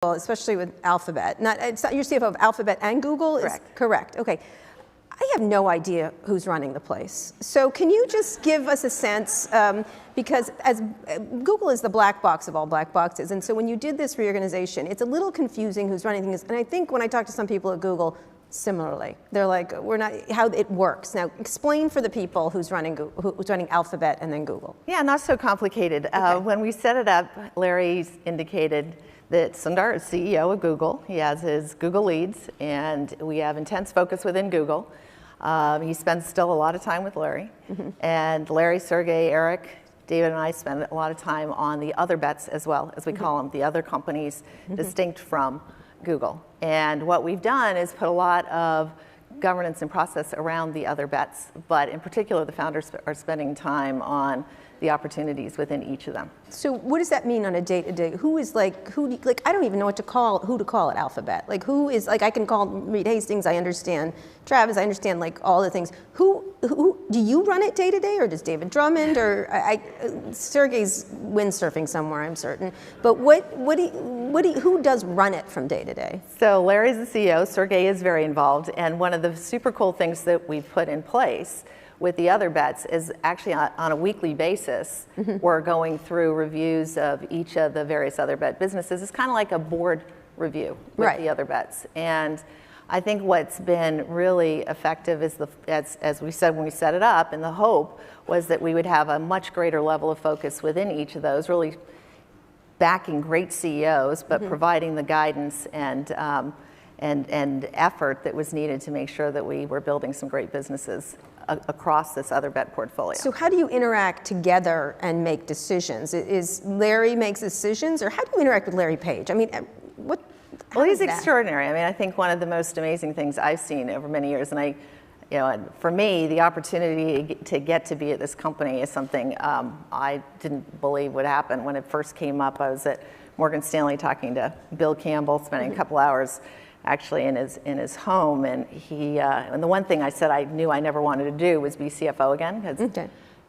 especially with Alphabet. It's not your CFO of Alphabet and Google? Correct. Correct. Okay. I have no idea who's running the place. So can you just give us a sense, because as Google is the black box of all black boxes, and so when you did this reorganization, it's a little confusing who's running things. And I think when I talk to some people at Google, similarly, they're like, we're not, how it works. Now, explain for the people who's running Alphabet and then Google. Yeah, not so complicated. Okay. When we set it up, Larry indicated that Sundar is CEO of Google. He has his Google leads, and we have intense focus within Google. He spends still a lot of time with Larry. And Larry, Sergey, Eric, David, and I spend a lot of time on the other bets as well, as we call them, the other companies distinct from Google. And what we've done is put a lot of governance and process around the other bets, but in particular, the founders are spending time on the opportunities within each of them. So what does that mean on a day-to-day? Who is I don't even know who to call at Alphabet. Like who is, I can call Reed Hastings, I understand Travis, I understand like all the things. Who do you run it day-to-day, or does David Drummond, or Sergey's windsurfing somewhere, I'm certain. But who does run it from day-to-day? So Larry's the CEO, Sergey is very involved, and one of the super cool things that we've put in place with the other bets is actually on a weekly basis, we're going through reviews of each of the various other bet businesses. It's kind of like a board review with the other bets. And I think what's been really effective is, as we said when we set it up, and the hope was that we would have a much greater level of focus within each of those, really backing great CEOs, but providing the guidance and effort that was needed to make sure that we were building some great businesses across this other bet portfolio. So how do you interact together and make decisions? Is Larry makes decisions, or how do you interact with Larry Page? I mean, Well, he's extraordinary. I mean, I think one of the most amazing things I've seen over many years, and for me, the opportunity to get to be at this company is something I didn't believe would happen. When it first came up, I was at Morgan Stanley talking to Bill Campbell, spending a couple hours actually in his home, and and the one thing I said I knew I never wanted to do was be CFO again.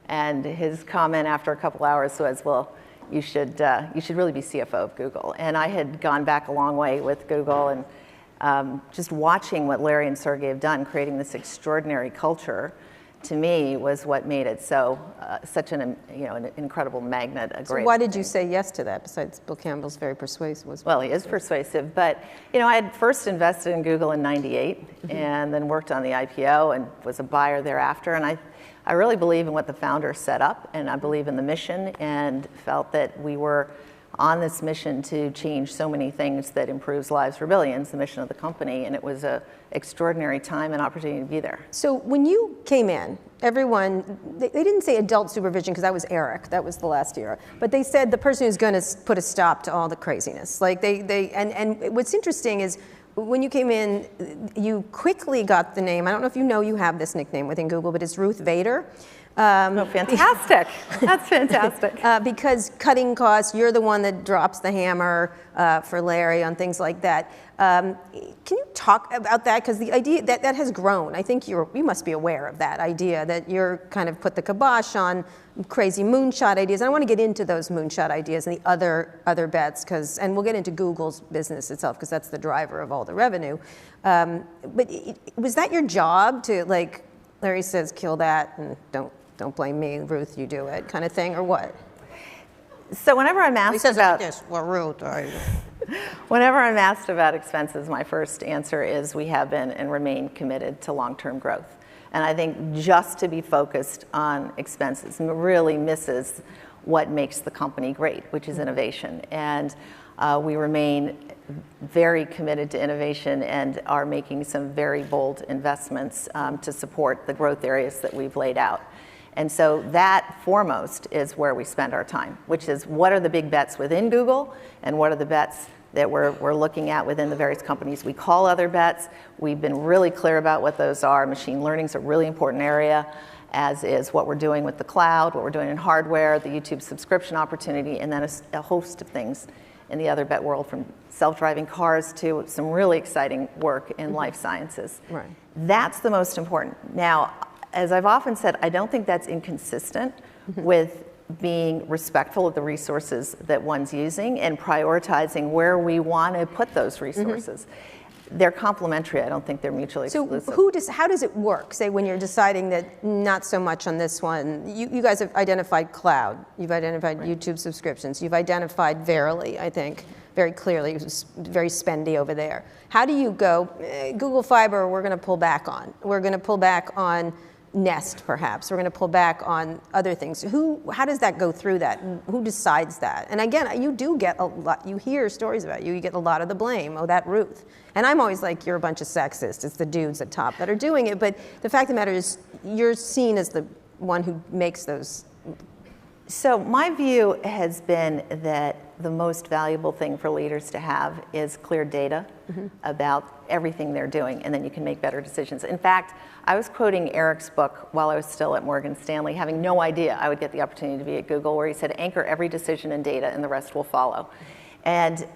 And his comment after a couple hours was, "Well, you should really be CFO of Google." And I had gone back a long way with Google, and just watching what Larry and Sergey have done, creating this extraordinary culture, to me was what made it such an incredible magnet. So why did you say yes to that? Besides, Bill Campbell's very persuasive. Well, he is persuasive, but I had first invested in Google in '98, and then worked on the IPO and was a buyer thereafter. And I really believe in what the founders set up, and I believe in the mission, and felt that we were on this mission to change so many things that improves lives for billions, the mission of the company, and it was an extraordinary time and opportunity to be there. So when you came in, everyone, they didn't say adult supervision because that was Eric, that was the last era, but they said the person who's going to put a stop to all the craziness. Like and what's interesting is when you came in, you quickly got the name, I don't know if you have this nickname within Google, but it's Ruth Vader. Fantastic. That's fantastic. Because cutting costs, you're the one that drops the hammer for Larry on things like that. Can you talk about that? Because the idea that has grown. I think you must be aware of that idea, that you're kind of put the kibosh on crazy moonshot ideas. And I want to get into those moonshot ideas and the other bets, and we'll get into Google's business itself, because that's the driver of all the revenue. But was that your job to, like, Larry says, kill that and don't blame me, Ruth, you do it, kind of thing, or what? So whenever I'm asked about this, well, Ruth, whenever I'm asked about expenses, my first answer is we have been and remain committed to long-term growth. And I think just to be focused on expenses really misses what makes the company great, which is innovation. And we remain very committed to innovation and are making some very bold investments to support the growth areas that we've laid out. And so that foremost is where we spend our time, which is what are the big bets within Google and what are the bets that we're looking at within the various companies we call other bets. We've been really clear about what those are. Machine learning is a really important area, as is what we're doing with the cloud, what we're doing in hardware, the YouTube subscription opportunity, and then a host of things in the other bet world, from self-driving cars to some really exciting work in life sciences. Right. That's the most important. Now, as I've often said, I don't think that's inconsistent with being respectful of the resources that one's using and prioritizing where we want to put those resources. They're complementary. I don't think they're mutually exclusive. So how does it work? Say when you're deciding that not so much on this one, you guys have identified cloud, you've identified YouTube subscriptions, you've identified Verily, I think, very clearly, it was very spendy over there. How do you go, Google Fiber, we're going to pull back on. We're going to pull back on Nest, perhaps. We're going to pull back on other things. How does that go through that? Who decides that? And again, you do get a lot, you hear stories about you get a lot of the blame. Oh, that Ruth. And I'm always like, you're a bunch of sexists. It's the dudes at top that are doing it. But the fact of the matter is, you're seen as the one who makes those. So my view has been that the most valuable thing for leaders to have is clear data about everything they're doing, and then you can make better decisions. In fact, I was quoting Eric's book while I was still at Morgan Stanley, having no idea I would get the opportunity to be at Google, where he said, anchor every decision in data and the rest will follow. And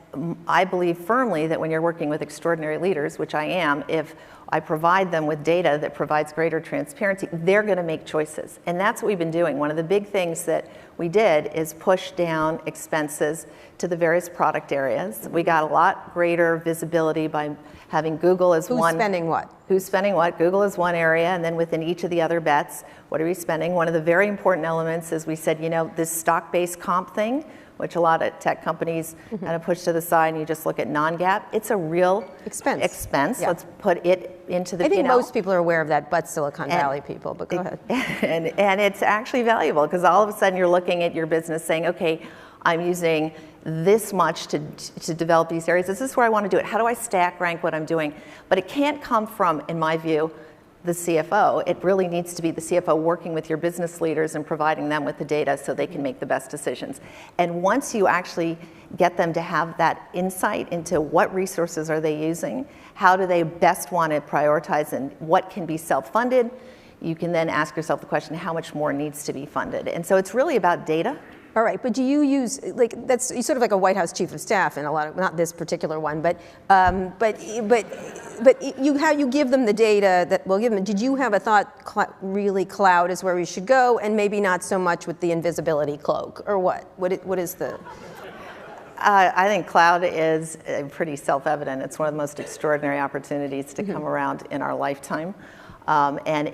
I believe firmly that when you're working with extraordinary leaders, which I am, if I provide them with data that provides greater transparency, they're going to make choices. And that's what we've been doing. One of the big things that we did is push down expenses to the various product areas. We got a lot greater visibility by having Google as one. Who's spending what? Who's spending what? Google is one area, and then within each of the other bets, what are we spending? One of the very important elements is we said, this stock-based comp thing, which a lot of tech companies kind of push to the side, and you just look at non-GAAP. It's a real expense. Yeah. Let's put it into the P&L. I think most people are aware of that, but Silicon Valley people, but go ahead. And it's actually valuable, because all of a sudden you're looking at your business saying, okay, I'm using this much to develop these areas. This is where I want to do it. How do I stack rank what I'm doing? But it can't come from, in my view, the CFO. It really needs to be the CFO working with your business leaders and providing them with the data so they can make the best decisions. And once you actually get them to have that insight into what resources are they using, how do they best want to prioritize, and what can be self-funded, you can then ask yourself the question, how much more needs to be funded? And so it's really about data. All right, but do you use, that's sort of like a White House chief of staff in a lot of, not this particular one, but how you give them the data that we'll give them. Did you have a thought, really cloud is where we should go, and maybe not so much with the invisibility cloak, or what? What is the? I think cloud is pretty self-evident. It's one of the most extraordinary opportunities to come around in our lifetime, and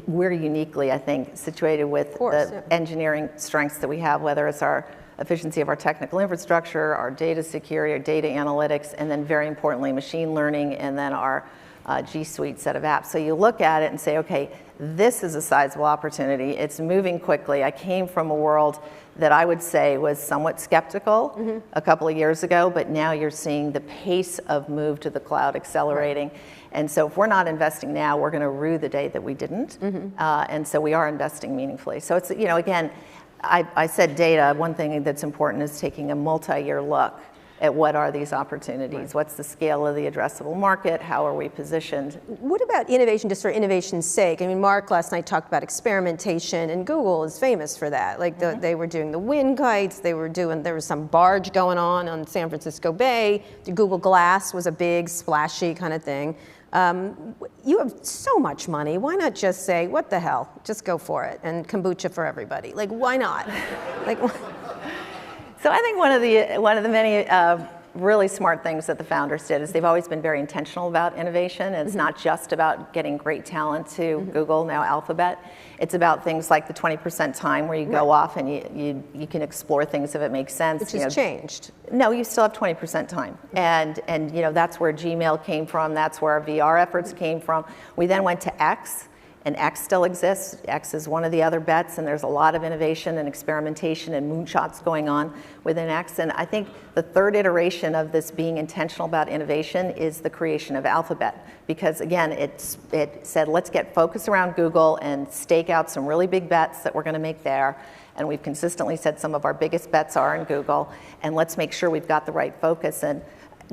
we're uniquely, I think, situated with the engineering strengths that we have, whether it's our efficiency of our technical infrastructure, our data security, our data analytics, and then very importantly, machine learning, and then our G Suite set of apps. So you look at it and say, okay, this is a sizable opportunity. It's moving quickly. I came from a world that I would say was somewhat skeptical a couple of years ago, but now you're seeing the pace of move to the cloud accelerating. Right. And so if we're not investing now, we're going to rue the day that we didn't. And so we are investing meaningfully. So it's, again, I said data. One thing that's important is taking a multi-year look at what are these opportunities. Right. What's the scale of the addressable market? How are we positioned? What about innovation just for innovation's sake? I mean, Mark last night talked about experimentation, and Google is famous for that. Like they were doing the wind kites, there was some barge going on San Francisco Bay. The Google Glass was a big, splashy kind of thing. You have so much money. Why not just say, what the hell? Just go for it, and kombucha for everybody. Like, why not? So I think one of the many really smart things that the founders did is they've always been very intentional about innovation. And it's not just about getting great talent to Google, now Alphabet. It's about things like the 20% time where you go off and you can explore things if it makes sense. Which has changed. No, you still have 20% time. And that's where Gmail came from. That's where our VR efforts came from. We then went to X. And X still exists. X is one of the other bets, and there's a lot of innovation and experimentation and moonshots going on within X. And I think the third iteration of this being intentional about innovation is the creation of Alphabet. Because again, it said, let's get focused around Google and stake out some really big bets that we're going to make there. And we've consistently said some of our biggest bets are in Google. And let's make sure we've got the right focus and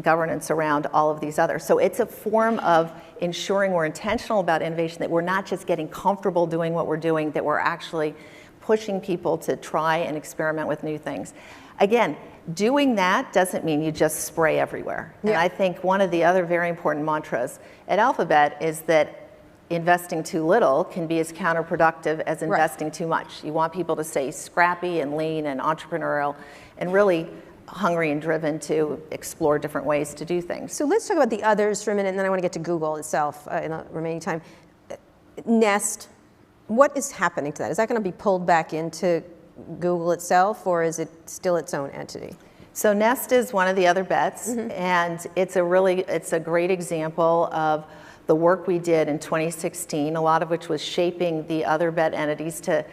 governance around all of these others. So it's a form of ensuring we're intentional about innovation, that we're not just getting comfortable doing what we're doing, that we're actually pushing people to try and experiment with new things. Again, doing that doesn't mean you just spray everywhere. And I think one of the other very important mantras at Alphabet is that investing too little can be as counterproductive as investing too much. You want people to stay scrappy and lean and entrepreneurial and really hungry and driven to explore different ways to do things. So let's talk about the others for a minute, and then I want to get to Google itself in the remaining time. Nest, what is happening to that? Is that going to be pulled back into Google itself, or is it still its own entity? So Nest is one of the other bets, and it's a great example of the work we did in 2016, a lot of which was shaping the other bet entities to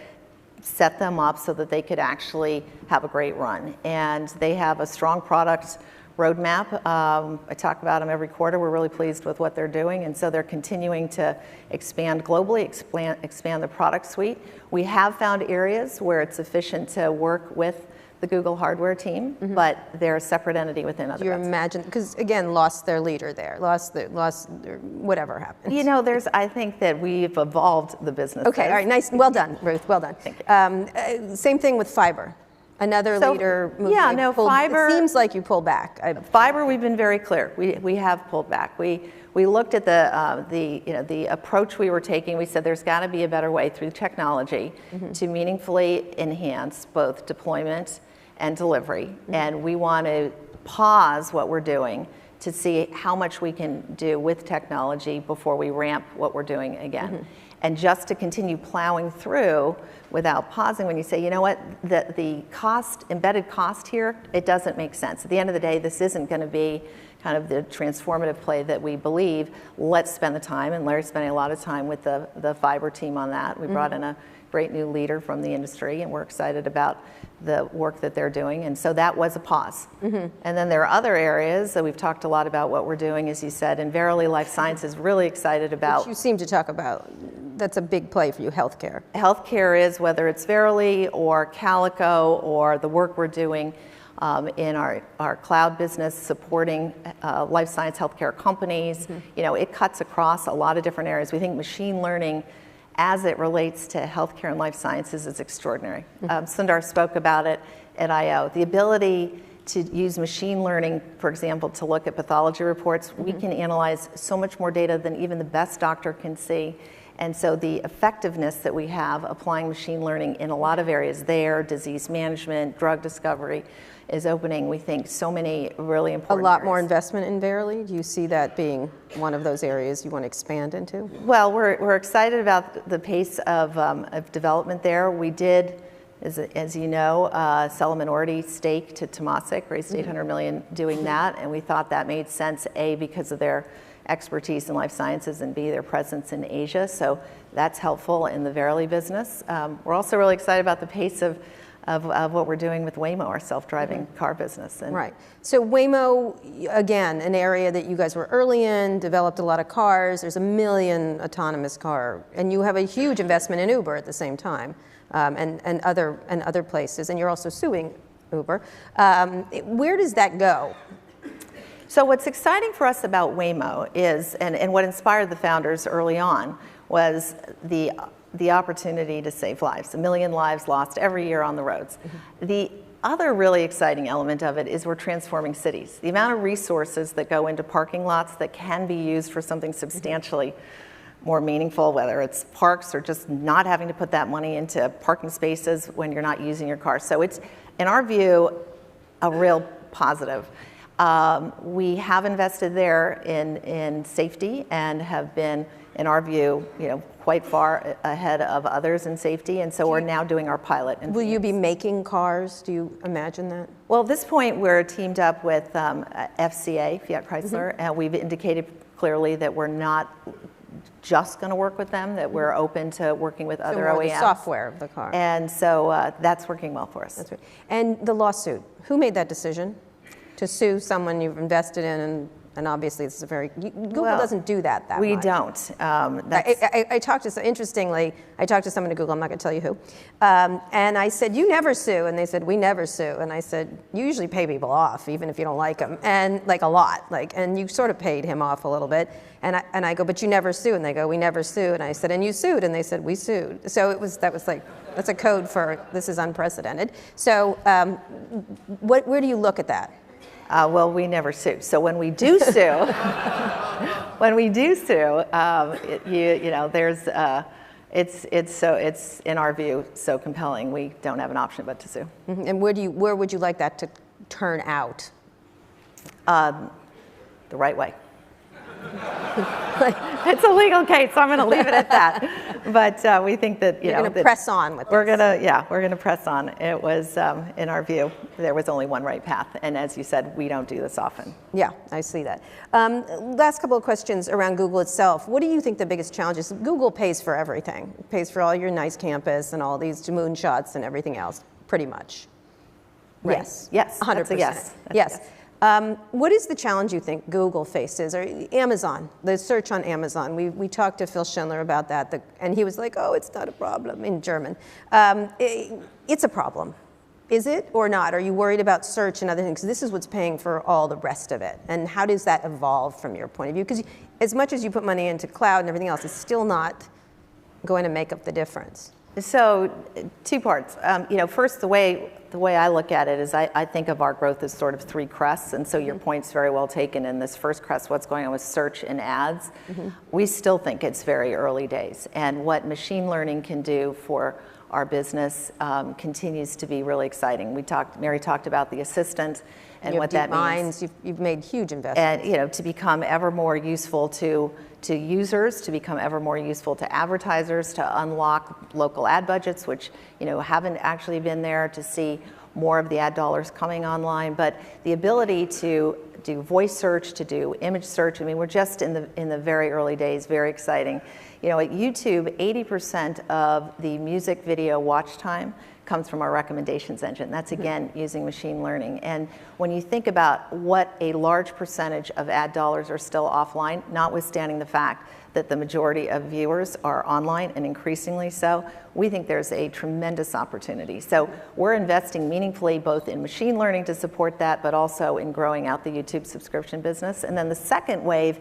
set them up so that they could actually have a great run. And they have a strong product roadmap. I talk about them every quarter. We're really pleased with what they're doing, and so they're continuing to expand globally, expand the product suite. We have found areas where it's efficient to work with the Google hardware team, but they're a separate entity within other You bets. imagine, because again, lost their leader there, lost their, whatever happened. You know, I think that we've evolved the business. Okay, all right, nice, well done, Ruth, well done. Thank you. Same thing with fiber. Another leader moved. Yeah, no, fiber. It seems like you pulled back. Fiber, we've been very clear. We have pulled back. We looked at the approach we were taking. We said there's got to be a better way through technology to meaningfully enhance both deployment and delivery, and we want to pause what we're doing to see how much we can do with technology before we ramp what we're doing again. And just to continue plowing through without pausing, when you say, you know what, the cost, embedded cost here, it doesn't make sense. At the end of the day, this isn't going to be kind of the transformative play that we believe. Let's spend the time, and Larry's spending a lot of time with the fiber team on that. We brought in a great new leader from the industry, and we're excited about the work that they're doing, and so that was a pause. And then there are other areas that we've talked a lot about what we're doing, as you said, and Verily Life Sciences really excited about. Which you seem to talk about. That's a big play for you, healthcare. Healthcare is, whether it's Verily or Calico or the work we're doing in our cloud business supporting life science healthcare companies. You know, it cuts across a lot of different areas. We think machine learning as it relates to healthcare and life sciences is extraordinary. Sundar spoke about it at I/O. The ability to use machine learning, for example, to look at pathology reports, we can analyze so much more data than even the best doctor can see. And so the effectiveness that we have applying machine learning in a lot of areas there, disease management, drug discovery, is opening, we think, so many really important A lot areas. more investment in Verily? Do you see that being one of those areas you want to expand into? Well, we're excited about the pace of development there. We did, as you know, sell a minority stake to Temasek, raised $800 million doing that, and we thought that made sense, A, because of their expertise in life sciences, and B, their presence in Asia, so that's helpful in the Verily business. We're also really excited about the pace of what we're doing with Waymo, our self-driving car business. And right. So Waymo, again, an area that you guys were early in, developed a lot of cars. There's 1 million autonomous car, and you have a huge investment in Uber at the same time, and other places, and you're also suing Uber. Where does that go? So what's exciting for us about Waymo is, and what inspired the founders early on, was the opportunity to save lives. 1 million lives lost every year on the roads. The other really exciting element of it is we're transforming cities. The amount of resources that go into parking lots that can be used for something substantially more meaningful, whether it's parks or just not having to put that money into parking spaces when you're not using your car. So it's, in our view, a real positive. We have invested there in safety and have been, in our view, quite far ahead of others in safety, and so we're now doing our pilot. Will you be making cars? Do you imagine that? Well, at this point, we're teamed up with FCA, Fiat Chrysler, and we've indicated clearly that we're not just going to work with them, that we're open to working with other OEMs. The software of the car. And so that's working well for us. That's right. And the lawsuit, who made that decision to sue someone you've invested in? And obviously, this is a very, Google doesn't do that much. We don't. I talked to, interestingly, I talked to someone at Google, I'm not going to tell you who, and I said, you never sue, and they said, we never sue, and I said, you usually pay people off, even if you don't like them, and like a lot, and you sort of paid him off a little bit, and I go, but you never sue, and they go, we never sue, and I said, and you sued, and they said, we sued. So that was like, that's a code for, this is unprecedented. So where do you look at that? Well, we never sue. So when we do sue, when we do sue, there's it's in our view so compelling we don't have an option but to sue. Mm-hmm. And where would you like that to turn out? The right way. It's a legal case, so I'm going to leave it at that. But we think that you're going to press on with we're going to press on. It was, in our view, there was only one right path, and as you said, we don't do this often. Yeah, I see that. Last couple of questions around Google itself. What do you think the biggest challenge is? Google pays for everything. It pays for all your nice campus and all these moonshots and everything else, pretty much. Right. Yes. 100%. That's a yes. Yes. What is the challenge you think Google faces? Or Amazon, the search on Amazon. We talked to Phil Schindler about that, and he was like, oh, it's not a problem, in German. It's a problem. Is it or not? Are you worried about search and other things? This is what's paying for all the rest of it. And how does that evolve from your point of view? Because as much as you put money into cloud and everything else, it's still not going to make up the difference. So, two parts. First, the way I look at it is I think of our growth as sort of three crests, and so your point's very well taken. In this first crest, what's going on with search and ads, we still think it's very early days, and what machine learning can do for our business continues to be really exciting. Mary talked about the assistant and what that means. You've made huge investments. And to become ever more useful to users, to become ever more useful to advertisers, to unlock local ad budgets, which haven't actually been there, to see more of the ad dollars coming online. But the ability to do voice search, to do image search, I mean, we're just in the very early days, very exciting. At YouTube, 80% of the music video watch time comes from our recommendations engine. That's again using machine learning. And when you think about what a large percentage of ad dollars are still offline, notwithstanding the fact that the majority of viewers are online and increasingly so, we think there's a tremendous opportunity. So we're investing meaningfully both in machine learning to support that, but also in growing out the YouTube subscription business. And then the second wave,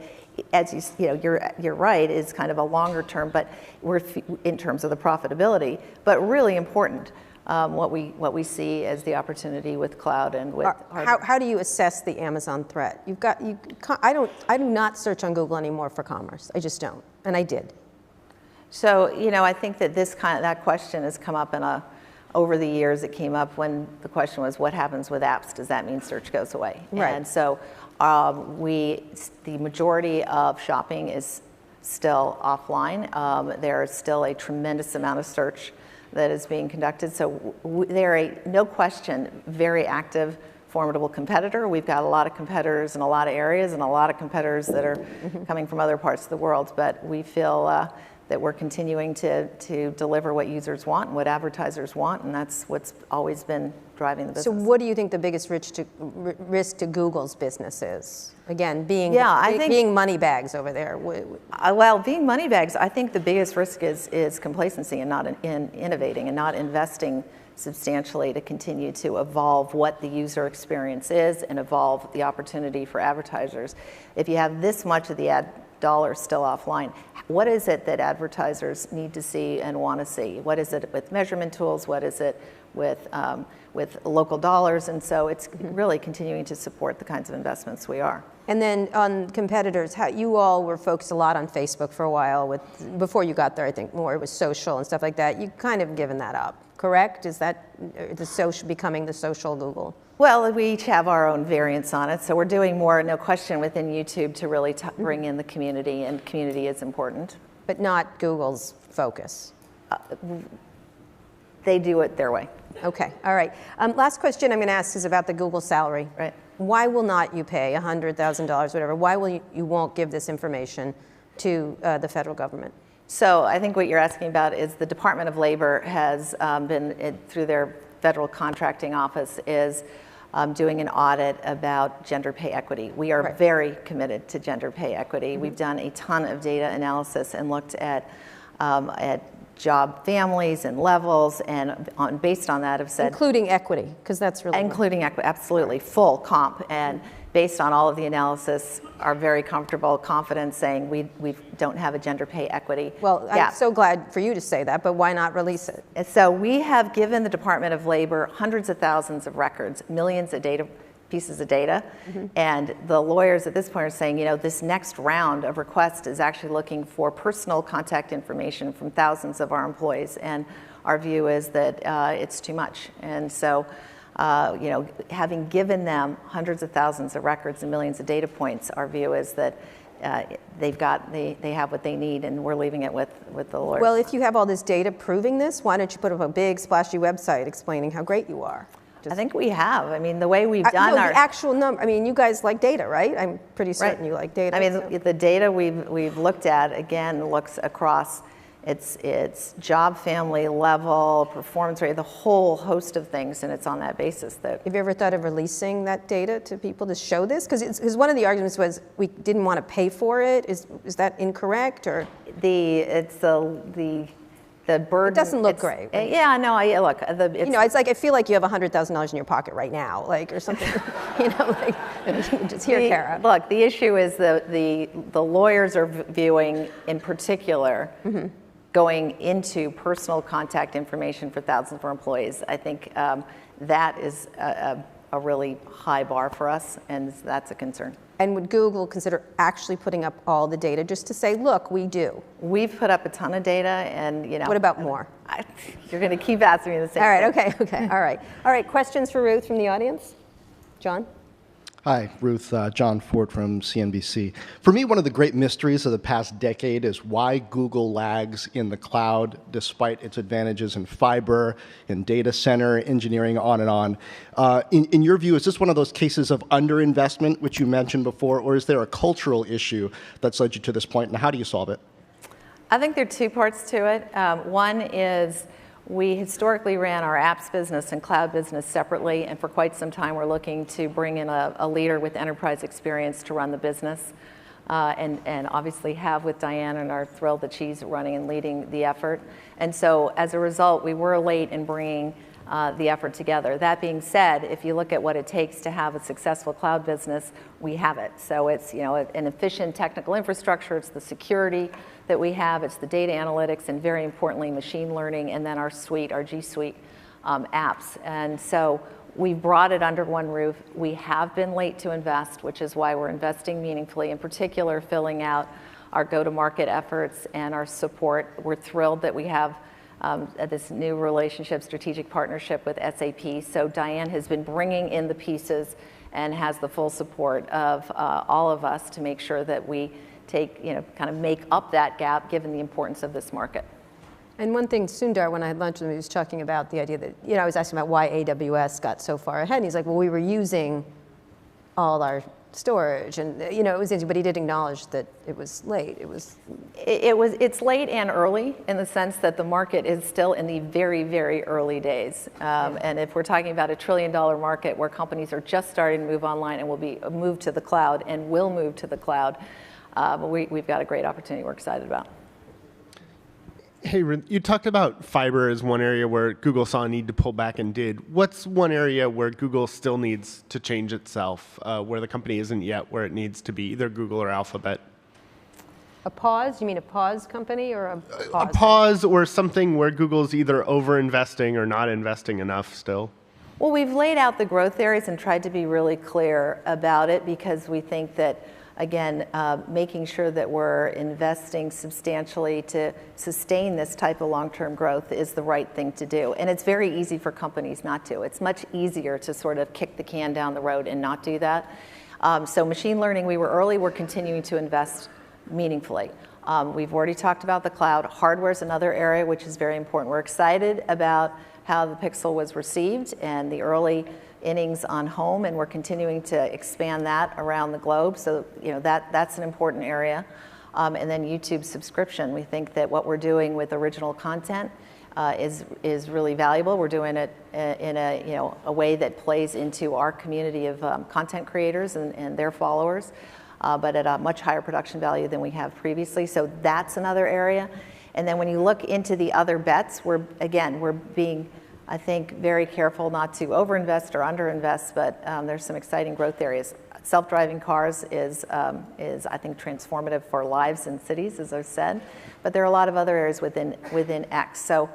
as you're right, is kind of a longer term, but we're in terms of the profitability, but really important. What we see as the opportunity with cloud and with how do you assess the Amazon threat? I do not search on Google anymore for commerce. I just don't, and I did. So I think that that question has come up over the years. It came up when the question was, what happens with apps? Does that mean search goes away? Right. And so the majority of shopping is still offline. There is still a tremendous amount of search that is being conducted. So they're no question, very active, formidable competitor. We've got a lot of competitors in a lot of areas and a lot of competitors that are coming from other parts of the world. But we feel that we're continuing to deliver what users want and what advertisers want, and that's what's always been driving the business. So what do you think the biggest risk to Google's business is? Again, being money bags over there. Well, being money bags, I think the biggest risk is complacency and not in innovating and not investing substantially to continue to evolve what the user experience is and evolve the opportunity for advertisers. If you have this much of the ad dollar still offline, what is it that advertisers need to see and want to see? What is it with measurement tools? What is it with local dollars? And so it's really continuing to support the kinds of investments we are. And then on competitors, you all were focused a lot on Facebook for a while. Before you got there, I think more it was social and stuff like that. You've kind of given that up, correct? Is that becoming the social Google? Well, we each have our own variants on it, so we're doing more, no question, within YouTube to really bring in the community, and community is important. But not Google's focus? They do it their way. Okay, all right. Last question I'm going to ask is about the Google salary. Right. Why will not you pay $100,000, whatever? Why will you won't give this information to the federal government? So I think what you're asking about is the Department of Labor has been, through their federal contracting office, is doing an audit about gender pay equity. We are very committed to gender pay equity. We've done a ton of data analysis and looked at job families and levels, and based on that have said... Including equity, because that's really... Including equity, absolutely, full comp. And based on all of the analysis, are very comfortable, confident saying we don't have a gender pay equity Well, gap. I'm so glad for you to say that, but why not release it? So we have given the Department of Labor hundreds of thousands of records, millions of pieces of data. And the lawyers at this point are saying, this next round of requests is actually looking for personal contact information from thousands of our employees. And our view is that it's too much. And so, having given them hundreds of thousands of records and millions of data points, our view is that they have what they need, and we're leaving it with the lawyers. Well, if you have all this data proving this, why don't you put up a big splashy website explaining how great you are? I think we have. I mean, the way we've done the actual number. I mean, you guys like data, right? I'm pretty certain you like data. I mean, the data we've looked at, again, looks across it's job, family, level, performance rate, the whole host of things, and it's on that basis that. Have you ever thought of releasing that data to people to show this? Because one of the arguments was we didn't want to pay for it. Is that incorrect, or? The burden. It doesn't look great. Yeah, no. Look. It's like I feel like you have $100,000 in your pocket right now, like, or something. Just here, Kara. Look, the issue is the lawyers are viewing, in particular, going into personal contact information for thousands of our employees. I think that is a really high bar for us, and that's a concern. And would Google consider actually putting up all the data just to say, look, we do? We've put up a ton of data, and What about more? You're going to keep asking me the same All right, thing. okay, all right. Questions for Ruth from the audience? John? Hi, Ruth. John Ford from CNBC. For me, one of the great mysteries of the past decade is why Google lags in the cloud despite its advantages in fiber, in data center, engineering, on and on. In your view, is this one of those cases of underinvestment, which you mentioned before, or is there a cultural issue that's led you to this point, and how do you solve it? I think there are two parts to it. One is we historically ran our apps business and cloud business separately, and for quite some time we're looking to bring in a leader with enterprise experience to run the business, and obviously have with Diane, and are thrilled that she's running and leading the effort. And so as a result, we were late in bringing the effort together. That being said, if you look at what it takes to have a successful cloud business, we have it. So it's an efficient technical infrastructure, it's the security that we have, it's the data analytics, and very importantly, machine learning, and then our suite, our G Suite apps. And so we brought it under one roof. We have been late to invest, which is why we're investing meaningfully, in particular filling out our go-to-market efforts and our support. We're thrilled that we have this new relationship, strategic partnership with SAP. So Diane has been bringing in the pieces and has the full support of all of us to make sure that we kind of make up that gap given the importance of this market. And one thing, Sundar, when I had lunch with him, he was talking about the idea that, I was asking about why AWS got so far ahead. And he's like, well, we were using all our storage, and it was interesting, but he did acknowledge that it was late. It's late and early in the sense that the market is still in the very, very early days. And if we're talking about $1 trillion market where companies are just starting to move online and will be moved to the cloud and will move to the cloud, we've got a great opportunity we're excited about. Hey, you talked about fiber as one area where Google saw a need to pull back and did. What's one area where Google still needs to change itself, where the company isn't yet where it needs to be, either Google or Alphabet? A pause? You mean a pause company or a pause? A pause or something where Google's either over-investing or not investing enough still. Well, we've laid out the growth areas and tried to be really clear about it because we think that, again, making sure that we're investing substantially to sustain this type of long-term growth is the right thing to do. And it's very easy for companies not to. It's much easier to sort of kick the can down the road and not do that. So machine learning, we were early. We're continuing to invest meaningfully. We've already talked about the cloud. Hardware is another area which is very important. We're excited about how the Pixel was received and the early innings on home, and we're continuing to expand that around the globe. So that's an important area. And then YouTube subscription. We think that what we're doing with original content is really valuable. We're doing it in a way that plays into our community of content creators and their followers, but at a much higher production value than we have previously. So that's another area. And then when you look into the other bets, we're being, I think, very careful not to overinvest or underinvest, but there's some exciting growth areas. Self-driving cars is I think, transformative for lives in cities, as I've said, but there are a lot of other areas within X. So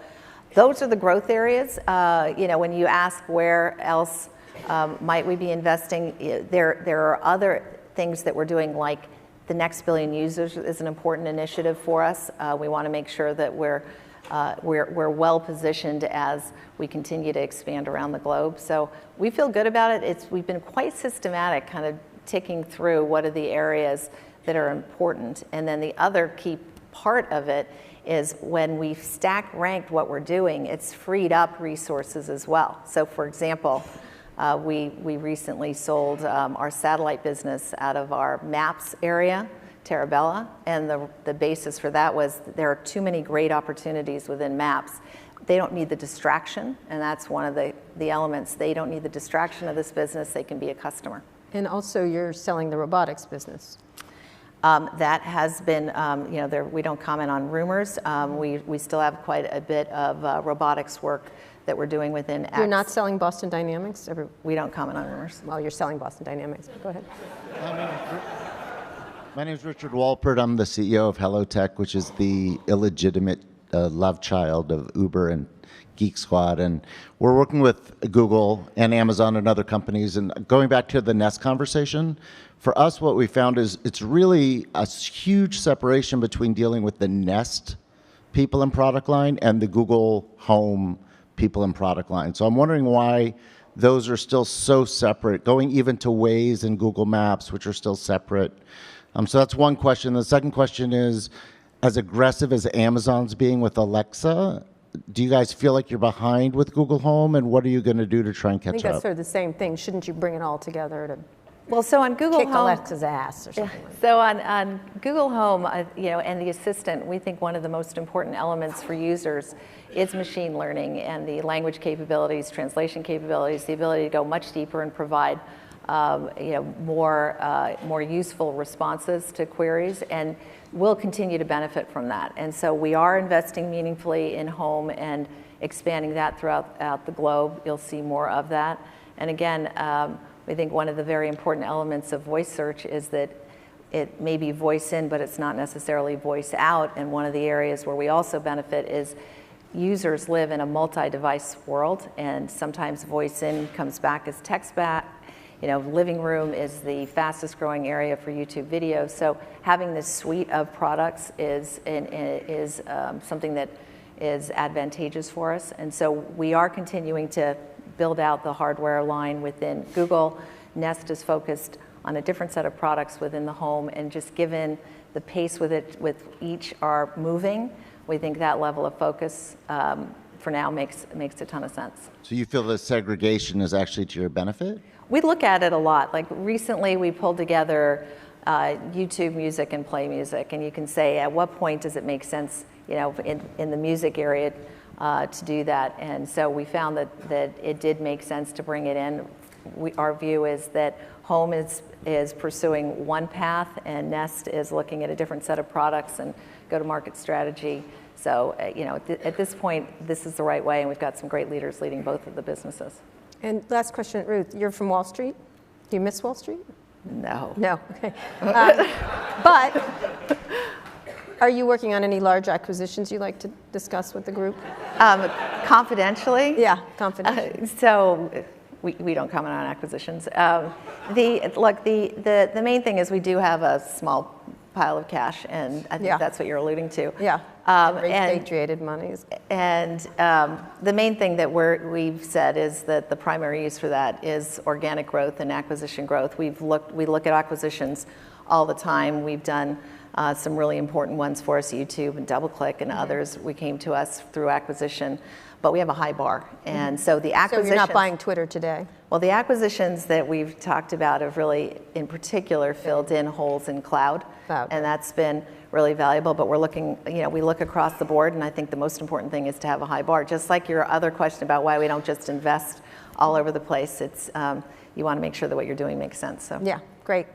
those are the growth areas. When you ask where else Might we be investing? There are other things that we're doing, like the next billion users is an important initiative for us. We want to make sure that we're well positioned as we continue to expand around the globe. So we feel good about it. We've been quite systematic, kind of ticking through what are the areas that are important. And then the other key part of it is when we stack ranked what we're doing, it's freed up resources as well. So for example, we recently sold our satellite business out of our Maps area, Terabella, and the basis for that was there are too many great opportunities within Maps. They don't need the distraction, and that's one of the elements. They don't need the distraction of this business. They can be a customer. And also you're selling the robotics business. That has been, we don't comment on rumors. We still have quite a bit of robotics work that we're doing within X. You're not selling Boston Dynamics? We don't comment on rumors. Well, you're selling Boston Dynamics. Go ahead. My name is Richard Walpert. I'm the CEO of HelloTech, which is the illegitimate love child of Uber and Geek Squad. And we're working with Google and Amazon and other companies. And going back to the Nest conversation, for us, what we found is it's really a huge separation between dealing with the Nest people and product line and the Google Home people and product line. So I'm wondering why those are still so separate, going even to Waze and Google Maps, which are still separate. So that's one question. The second question is, as aggressive as Amazon's being with Alexa, do you guys feel like you're behind with Google Home, and what are you going to do to try and catch up? I think that's sort of the same thing. Shouldn't you bring it all together to Well, so on Google kick Home, Alexa's ass or something like that? so on Google Home, and the Assistant, we think one of the most important elements for users is machine learning and the language capabilities, translation capabilities, the ability to go much deeper and provide more useful responses to queries, and we'll continue to benefit from that. And so we are investing meaningfully in Home and expanding that throughout the globe. You'll see more of that. And again, we think one of the very important elements of voice search is that it may be voice in, but it's not necessarily voice out. And one of the areas where we also benefit is users live in a multi-device world, and sometimes voice in comes back as text back. Living room is the fastest growing area for YouTube video. So having this suite of products is something that is advantageous for us. And so we are continuing to build out the hardware line within Google. Nest is focused on a different set of products within the home, and just given the pace with each are moving, we think that level of focus for now makes a ton of sense. So you feel the segregation is actually to your benefit? We look at it a lot. Like recently we pulled together YouTube Music and Play Music, and you can say at what point does it make sense, in the music area to do that. And so we found that it did make sense to bring it in. Our view is that Home is pursuing one path, and Nest is looking at a different set of products and go-to-market strategy. So at this point, this is the right way, and we've got some great leaders leading both of the businesses. And last question, Ruth, you're from Wall Street? Do you miss Wall Street? No. No, okay. But are you working on any large acquisitions you'd like to discuss with the group? Confidentially? Yeah, confidentially. So we don't comment on acquisitions. The main thing is we do have a small pile of cash, and I think that's what you're alluding to. Yeah, repatriated monies. And the main thing that we've said is that the primary use for that is organic growth and acquisition growth. We look at acquisitions all the time. We've done some really important ones for us, YouTube and DoubleClick and others. We came to us through acquisition, but we have a high bar. And so the acquisitions... So you're not buying Twitter today? Well, the acquisitions that we've talked about have really, in particular, filled in holes in cloud. And that's been really valuable. But we're looking, we look across the board, and I think the most important thing is to have a high bar. Just like your other question about why we don't just invest all over the place, it's you want to make sure that what you're doing makes sense. So. Yeah, great.